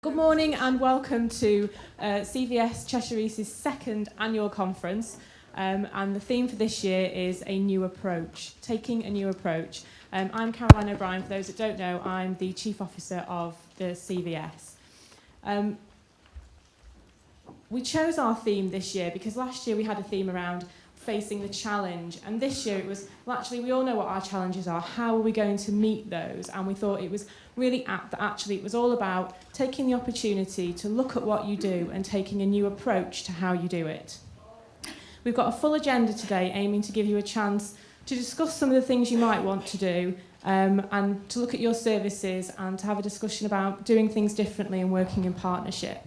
Good morning and welcome to CVS Cheshire's second annual conference, and the theme for this year is a new approach, taking a new approach. I'm Caroline O'Brien. For those that don't know, I'm the Chief Officer of the CVS. We chose our theme this year because last year we had a theme around facing the challenge, and this year it was, well, actually we all know what our challenges are, how are we going to meet those, and we thought it was really apt that actually it was all about taking the opportunity to look at what you do and taking a new approach to how you do it. We've got a full agenda today aiming to give you a chance to discuss some of the things you might want to do, and to look at your services and to have a discussion about doing things differently and working in partnership.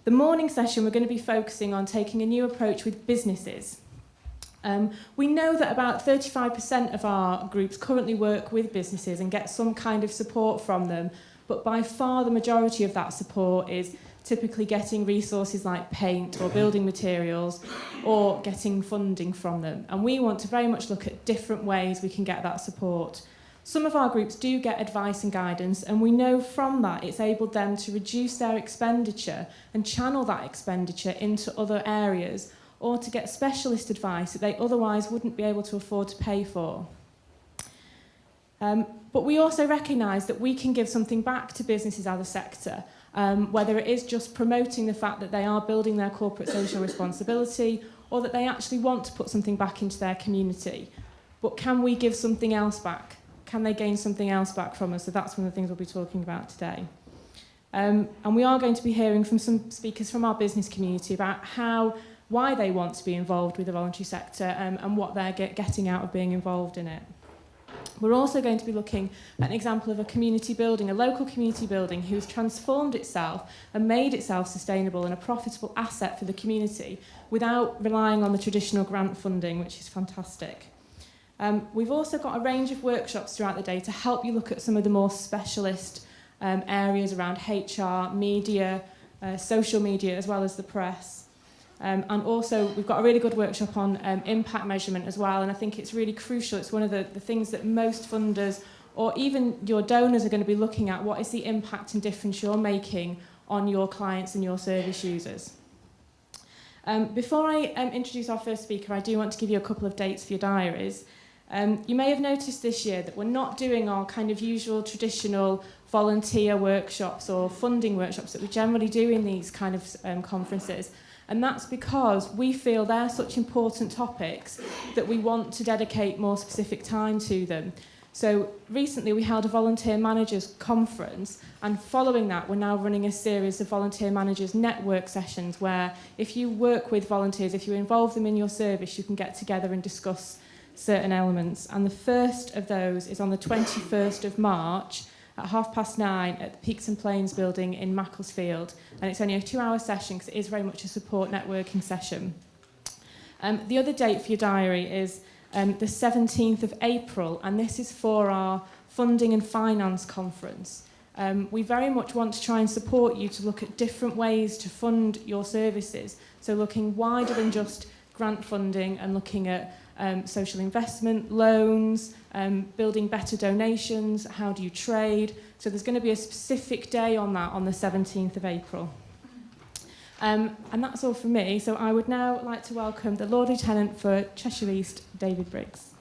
The morning session we're going to be focusing on taking a new approach with businesses. We know that about 35% of our groups currently work with businesses and get some kind of support from them, but by far the majority of that support is typically getting resources like paint or building materials or getting funding from them. And we want to very much look at different ways we can get that support. Some of our groups do get advice and guidance, and we know from that it's enabled them to reduce their expenditure and channel that expenditure into other areas, or to get specialist advice that they otherwise wouldn't be able to afford to pay for. But we also recognise that we can give something back to businesses as a sector, whether it is just promoting the fact that they are building their corporate social responsibility, or that they actually want to put something back into their community. But can we give something else back? Can they gain something else back from us? So that's one of the things we'll be talking about today. And we are going to be hearing from some speakers from our business community about why they want to be involved with the voluntary sector, and what they're getting out of being involved in it. We're also going to be looking at an example of a community building, a local community building who's transformed itself and made itself sustainable and a profitable asset for the community without relying on the traditional grant funding, which is fantastic. We've also got a range of workshops throughout the day to help you look at some of the more specialist areas around HR, media, social media, as well as the press. And also, we've got a really good workshop on impact measurement as well, and I think it's really crucial. It's one of the things that most funders, or even your donors, are going to be looking at. What is the impact and difference you're making on your clients and your service users? Before I introduce our first speaker, I do want to give you a couple of dates for your diaries. You may have noticed this year that we're not doing our kind of usual traditional volunteer workshops or funding workshops that we generally do in these kind of conferences. And that's because we feel they're such important topics that we want to dedicate more specific time to them. So recently we held a volunteer managers conference, and following that we're now running a series of volunteer managers network sessions where if you work with volunteers, if you involve them in your service, you can get together and discuss certain elements. And the first of those is on the 21st of March at 9:30 at the Peaks and Plains building in Macclesfield, and it's only a 2-hour session because it is very much a support networking session. The other date for your diary is the 17th of April, and this is for our funding and finance conference. We very much want to try and support you to look at different ways to fund your services, so looking wider than just grant funding and looking at social investment, loans, building better donations, how do you trade. So there's going to be a specific day on that on the 17th of April. And that's all from me. So I would now like to welcome the Lord Lieutenant for Cheshire East, David Briggs.